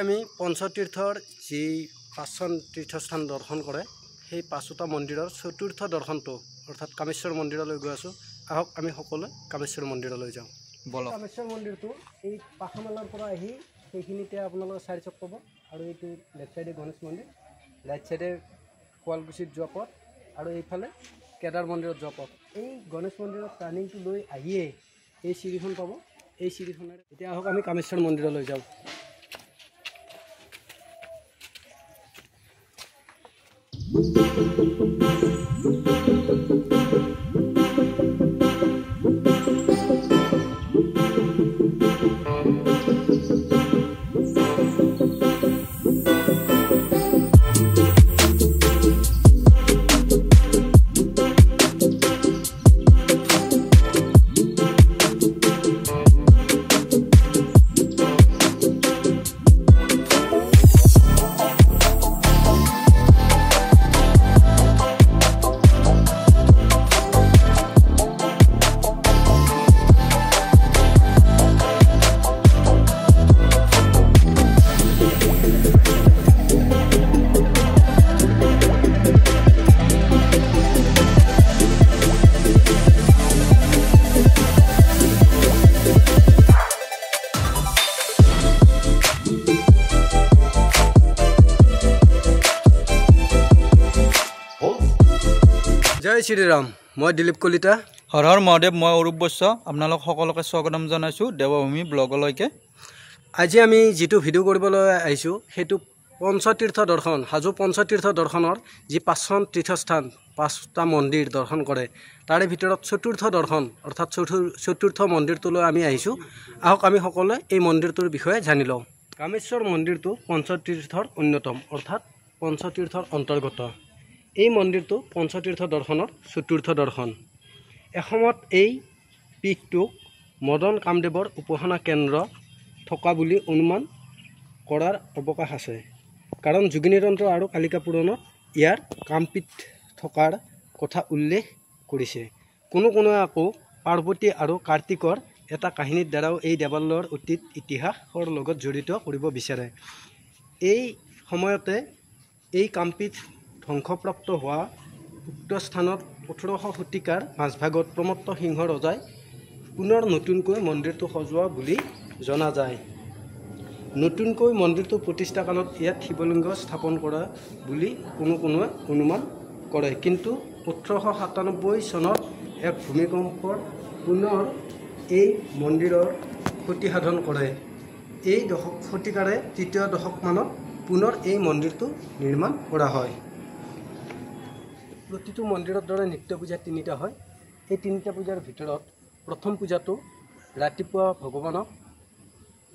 আমি পঞ্চতীৰ্থৰ যি পাঁচখন তীৰ্থস্থান দৰ্শন কৰে সেই পাঁচোটা মন্দিৰৰ চতুৰ্থ দৰ্শনটো অৰ্থাৎ কামেশ্বৰ মন্দিৰলৈ গৈ আছোঁ। আহক আমি সকলোৱে কামেশ্বৰ মন্দিৰলৈ যাওঁ। বলক। কামেশ্বৰ মন্দিৰটো এই পাখমালাৰ পৰা আহি সেইখিনিতে আপোনালোকে চাৰি চক পাব আৰু এইটো লেফ্ট চাইডে গণেশ মন্দিৰ, ৰাইট চাইডে শুৱালকুছিত যোৱা পথ আৰু এইফালে কেদাৰ মন্দিৰত যোৱা পথ। এই গণেশ মন্দিৰৰ টাৰ্ণিংটো লৈ আহিয়ে এই চিৰিখন পাব। এই চিৰিখনেৰে এতিয়া আহক আমি কামেশ্বৰ মন্দিৰলৈ যাওঁ। জয় শ্ৰীৰাম। মই দিলীপ কলিতা। হৰ হৰ মহাদেৱ। মই অৰূপ বৈশ্য। আপোনালোক সকলোকে স্বাগতম জনাইছোঁ দেৱভূমি ব্লগলৈকে। আজি আমি যিটো ভিডিঅ' কৰিবলৈ আহিছোঁ সেইটো পঞ্চতীৰ্থ দৰ্শন, হাজো পঞ্চতীৰ্থ দৰ্শনৰ যি পাঁচখন তীৰ্থস্থান, পাঁচটা মন্দিৰ দৰ্শন কৰে তাৰে ভিতৰত চতুৰ্থ দৰ্শন অৰ্থাৎ চতুৰ্থ মন্দিৰটোলৈ আমি আহিছোঁ। আহক আমি সকলোৱে এই মন্দিৰটোৰ বিষয়ে জানি লওঁ। কামেশ্বৰ মন্দিৰটো পঞ্চতীৰ্থৰ অন্যতম অৰ্থাৎ পঞ্চতীৰ্থৰ অন্তৰ্গত। এই মন্দিৰটো পঞ্চতীৰ্থ দৰ্শনৰ চতুৰ্থ দৰ্শন। এসময়ত এই পীঠটোক মদন কামদেৱৰ উপাসনা কেন্দ্ৰ থকা বুলি অনুমান কৰাৰ অৱকাশ আছে, কাৰণ যোগিনীতন্ত্ৰ আৰু কালিকা পুৰাণত ইয়াৰ কামপীঠ থকাৰ কথা উল্লেখ কৰিছে। কোনোৱে আকৌ পাৰ্বতী আৰু কাৰ্তিকৰ এটা কাহিনীৰ দ্বাৰাও এই দেৱালয়ৰ অতীত ইতিহাসৰ লগত জড়িত কৰিব বিচাৰে। এই সময়তে এই কামপীঠ ধ্বংসপ্ৰাপ্ত হোৱা উক্ত স্থানত 1800 শতিকাৰ মাজভাগত প্ৰমত্ত সিংহ ৰজাই পুনৰ নতুনকৈ মন্দিৰটো সজোৱা বুলি জনা যায়। নতুনকৈ মন্দিৰটো প্ৰতিষ্ঠা কালত ইয়াত শিৱলিংগ স্থাপন কৰা বুলি কোনোৱে অনুমান কৰে, কিন্তু 1897 চনত এক ভূমিকম্পৰ পুনৰ এই মন্দিৰৰ ক্ষতিসাধন কৰে। এই শতিকাৰে তৃতীয় দশকমানত পুনৰ এই মন্দিৰটো নিৰ্মাণ কৰা হয়। প্ৰতিটো মন্দিৰৰ দৰে নিত্য পূজা তিনিটা হয়। এই তিনিটা পূজাৰ ভিতৰত প্ৰথম পূজাটো ৰাতিপুৱা ভগৱানক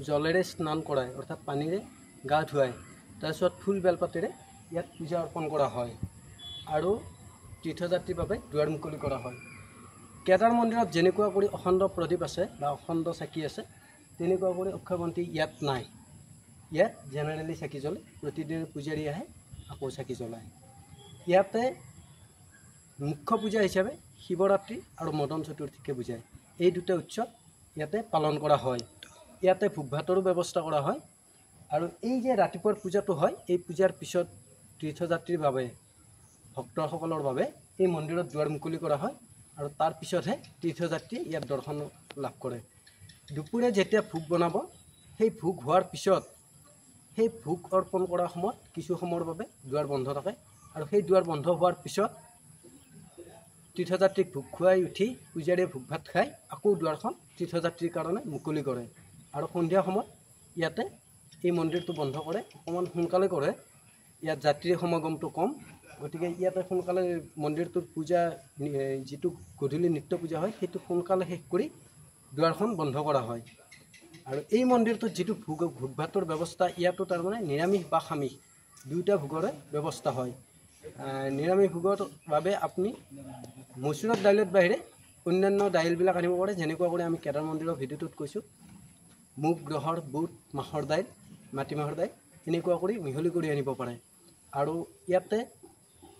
জলেৰে স্নান কৰাই অৰ্থাৎ পানীৰে গা ধুৱাই তাৰপিছত ফুল বেলপাতেৰে ইয়াত পূজা অৰ্পণ কৰা হয় আৰু তীৰ্থযাত্ৰীৰ বাবে দুৱাৰ মুকলি কৰা হয়। কেদাৰ মন্দিৰত যেনেকুৱা কৰি অখণ্ড প্ৰদীপ আছে বা অখণ্ড চাকি আছে তেনেকুৱা কৰি অক্ষয়বন্তী ইয়াত নাই। ইয়াত জেনেৰেলি চাকি জ্বলে, প্ৰতিদিনে পূজাৰী আহে আকৌ চাকি জ্বলায়। ইয়াতে মুখ্য পূজা হিচাপে শিৱৰাত্ৰি আৰু মদন চতুৰ্থীকে বুজায়। এই দুটা উৎসৱ ইয়াতে পালন কৰা হয়। ইয়াতে ভোগ ভাতৰো ব্যৱস্থা কৰা হয় আৰু এই যে ৰাতিপুৱাৰ পূজাটো হয় এই পূজাৰ পিছত তীৰ্থযাত্ৰীৰ বাবে ভক্তসকলৰ বাবে এই মন্দিৰত দুৱাৰ মুকলি কৰা হয় আৰু তাৰ পিছতহে তীৰ্থযাত্ৰী ইয়াত দৰ্শন লাভ কৰে। দুপৰীয়া যেতিয়া ভোগ বনাব সেই ভোগ হোৱাৰ পিছত সেই ভোগ অৰ্পণ কৰাৰ সময়ত কিছু সময়ৰ বাবে দুৱাৰ বন্ধ থাকে আৰু সেই দুৱাৰ বন্ধ হোৱাৰ পিছত তীৰ্থযাত্ৰীক ভোগ খুৱাই উঠি পূজাৰীয়ে ভোগ ভাত খাই আকৌ দুৱাৰখন তীৰ্থযাত্ৰীৰ কাৰণে মুকলি কৰে আৰু সন্ধিয়া সময়ত ইয়াতে এই মন্দিৰটো বন্ধ কৰে। অকণমান সোনকালে কৰে, ইয়াত যাত্ৰীৰ সমাগমটো কম, গতিকে ইয়াতে সোনকালে মন্দিৰটোৰ পূজা যিটো গধূলি নিত্য পূজা হয় সেইটো সোনকালে শেষ কৰি দুৱাৰখন বন্ধ কৰা হয়। আৰু এই মন্দিৰটোত যিটো ভোগ ভাতৰ ব্যৱস্থা ইয়াতো তাৰমানে নিৰামিষ বা সামিষ দুয়োটা ভোগৰে ব্যৱস্থা হয়। নিৰামিষ ভোগৰ বাবে আপুনি মচুৰৰ দাইলৰ বাহিৰে অন্যান্য দাইলবিলাক আনিব পাৰে, যেনেকুৱা কৰি আমি কেদাৰ মন্দিৰৰ ভিডিঅ'টোত কৈছোঁ। মুগ, গ্ৰহৰ, বুট, মাহৰ দাইল, মাটিমাহৰ দাইল এনেকুৱা কৰি মিহলি কৰি আনিব পাৰে। আৰু ইয়াতে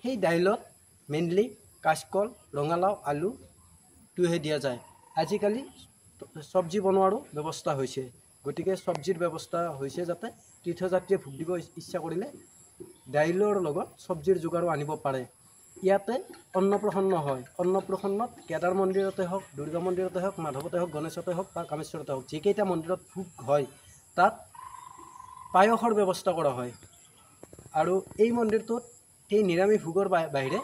সেই দাইলত মেইনলি কাচকল, ৰঙালাও, আলুটোহে দিয়া যায়। আজিকালি চব্জি বনোৱাৰো ব্যৱস্থা হৈছে, গতিকে চব্জিৰ ব্যৱস্থা হৈছে যাতে তীৰ্থযাত্ৰীয়ে ভোগ দিব ইচ্ছা কৰিলে দাইলৰ লগত চব্জিৰ যোগাৰো আনিব পাৰে। ইয়াতে অন্নপ্ৰসন্ন হয়। অন্নপ্ৰসন্নত কেদাৰ মন্দিৰতে হওক, দুৰ্গা মন্দিৰতে হওক, মাধৱতে হওক, গণেশতে হওক বা কামেশ্বৰতে হওক, যিকেইটা মন্দিৰত ভোগ হয় তাত পায়সৰ ব্যৱস্থা কৰা হয়। আৰু এই মন্দিৰটোত সেই নিৰামিষ ভোগৰ বাহিৰে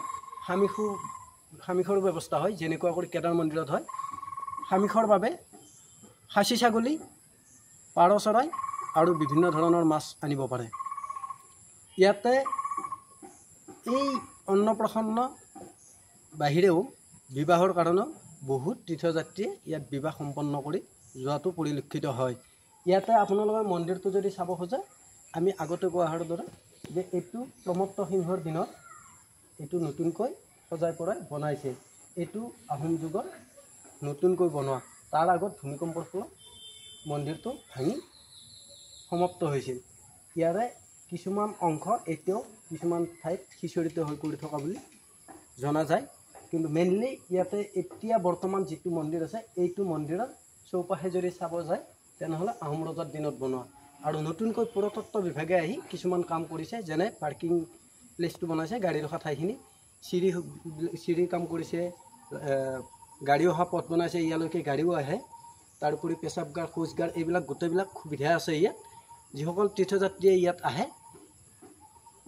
সামিষৰো ব্যৱস্থা হয়, যেনেকুৱা কৰি কেদাৰ মন্দিৰত হয়। সামিষৰ বাবে খাচী ছাগলী, পাৰ চৰাই আৰু বিভিন্ন ধৰণৰ মাছ আনিব পাৰে। ইয়াতে এই অন্নপ্ৰসন্ন বাহিৰেও বিবাহৰ কাৰণেও বহুত তীৰ্থযাত্ৰীয়ে ইয়াত বিবাহ সম্পন্ন কৰি যোৱাটো পৰিলক্ষিত হয়। ইয়াতে আপোনালোকে মন্দিৰটো যদি চাব খোজে, আমি আগতে কোৱাৰ দৰে যে এইটো প্ৰমত্ত সিংহৰ দিনত এইটো নতুনকৈ সজাই পৰাই বনাইছে। এইটো আহোম যুগৰ নতুনকৈ বনোৱা। তাৰ আগত ভূমিকম্পৰ ফলত মন্দিৰটো ভাঙি সমাপ্ত হৈছিল। ইয়াৰে কিছুমান অংশ এতিয়াও কিছুমান ঠাইত সিঁচৰিত হৈ পৰি থকা বুলি জনা যায়। কিন্তু মেইনলি ইয়াতে এতিয়া বৰ্তমান যিটো মন্দিৰ আছে, এইটো মন্দিৰৰ চৌপাশে যদি চাব যায় তেনেহ'লে আহোম ৰজাৰ দিনত বনোৱা। আৰু নতুনকৈ পুৰাতত্ত্ব বিভাগে আহি কিছুমান কাম কৰিছে, যেনে পাৰ্কিং প্লেচটো বনাইছে, গাড়ী ৰখা ঠাইখিনি, চিৰিৰ কাম কৰিছে, গাড়ী অহা পথ বনাইছে, ইয়ালৈকে গাড়ীও আহে। তাৰোপৰি পেচাবগাৰ, শৌচগাৰ এইবিলাক গোটেইবিলাক সুবিধা আছে ইয়াত। যিসকল তীৰ্থযাত্ৰীয়ে ইয়াত আহে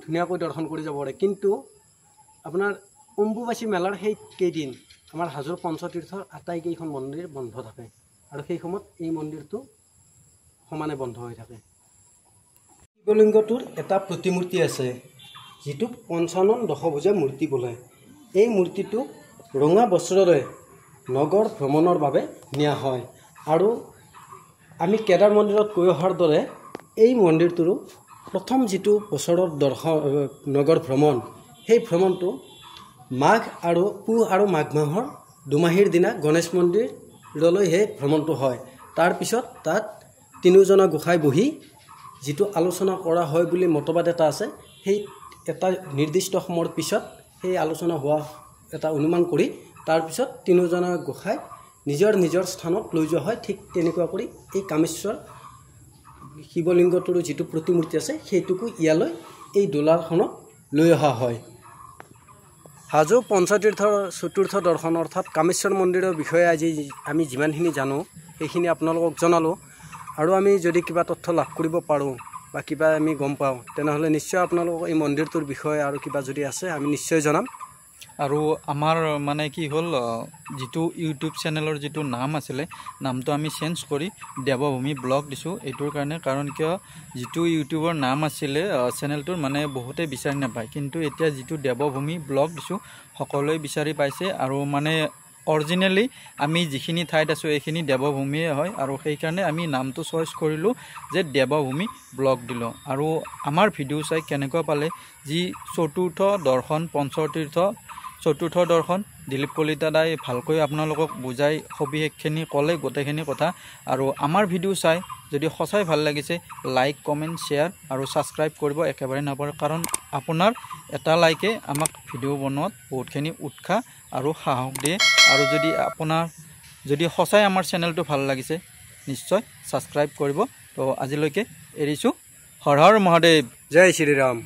ধুনীয়াকৈ দৰ্শন কৰি যাব পাৰে। কিন্তু আপোনাৰ অম্বুবাচী মেলাৰ সেই কেইদিন আমাৰ হাজোৰ পঞ্চতীৰ্থৰ আটাইকেইখন মন্দিৰ বন্ধ থাকে, আৰু সেই সময়ত এই মন্দিৰটো সমানে বন্ধ হৈ থাকে। শিৱলিংগটোৰ এটা প্ৰতিমূৰ্তি আছে, যিটোক পঞ্চানন দশভুজা মূৰ্তি বোলে। এই মূৰ্তিটো ৰঙা বস্ত্ৰৰে নগৰ ভ্ৰমণৰ বাবে নিয়া হয়। আৰু আমি কেদাৰ মন্দিৰত গৈ অহাৰ দৰে এই মন্দিৰটোৰো প্ৰথম যিটো বছৰৰ নগৰ ভ্ৰমণ, সেই ভ্ৰমণটো পুহ আৰু মাঘ মাহৰ দুমাহীৰ দিনা গণেশ মন্দিৰলৈ সেই ভ্ৰমণটো হয়। তাৰপিছত তাত তিনিওজনা গোসাঁই বহি যিটো আলোচনা কৰা হয় বুলি মতবাদ এটা আছে, সেই এটা নিৰ্দিষ্ট সময়ৰ পিছত সেই আলোচনা হোৱা এটা অনুমান কৰি তাৰপিছত তিনিওজনা গোসাঁই নিজৰ নিজৰ স্থানত লৈ যোৱা হয়। ঠিক তেনেকুৱা কৰি এই কামেশ্বৰ শিৱলিংগটোৰো যিটো প্ৰতিমূৰ্তি আছে, সেইটোকো ইয়ালৈ এই দোলাৰখনত লৈ অহা হয়। হাজো পঞ্চতীৰ্থৰ চতুৰ্থ দৰ্শন অৰ্থাৎ কামেশ্বৰ মন্দিৰৰ বিষয়ে আজি আমি যিমানখিনি জানো সেইখিনি আপোনালোকক জনালোঁ। আৰু আমি যদি কিবা তথ্য লাভ কৰিব পাৰোঁ বা কিবা আমি গম পাওঁ, তেনেহ'লে নিশ্চয় আপোনালোকক এই মন্দিৰটোৰ বিষয়ে আৰু কিবা যদি আছে আমি নিশ্চয় জনাম। আৰু আমাৰ মানে কি হ'ল, যিটো ইউটিউব চেনেলৰ যিটো নাম আছিলে, নামটো আমি চেঞ্জ কৰি দেৱভূমি ব্লগ দিছোঁ। এইটোৰ কাৰণে, কাৰণ কিয় যিটো ইউটিউবৰ নাম আছিলে চেনেলটোৰ মানে বহুতে বিচাৰি নাপায়, কিন্তু এতিয়া যিটো দেৱভূমি ব্লগ দিছোঁ সকলোৱে বিচাৰি পাইছে। আৰু মানে অৰিজিনেলি আমি যিখিনি ঠাইত আছোঁ এইখিনি দেৱভূমিয়ে হয়, আৰু সেইকাৰণে আমি নামটো চইচ কৰিলোঁ যে দেৱভূমি ব্লগ দিলোঁ। আৰু আমাৰ ভিডিঅ' চাই কেনেকুৱা পালে, যি চতুৰ্থ দৰ্শন পঞ্চতীৰ্থ চতুৰ্থ দৰ্শন দিলীপ কলিতা দাই ভালকৈ আপোনালোকক বুজাই সবিশেষখিনি ক'লে গোটেইখিনি কথা। আৰু আমাৰ ভিডিঅ' চাই যদি সঁচাই ভাল লাগিছে, লাইক, কমেণ্ট, শ্বেয়াৰ আৰু ছাবস্ক্ৰাইব কৰিব একেবাৰে নাপাহৰে, কাৰণ আপোনাৰ এটা লাইকে আমাক ভিডিঅ' বনোৱাত বহুতখিনি উৎসাহ আৰু সাহস দিয়ে। আৰু যদি সঁচাই আমাৰ চেনেলটো ভাল লাগিছে, নিশ্চয় ছাবস্ক্ৰাইব কৰিব। তো আজিলৈকে এৰিছোঁ। হৰ হৰ মহাদেৱ, জয় শ্ৰীৰাম।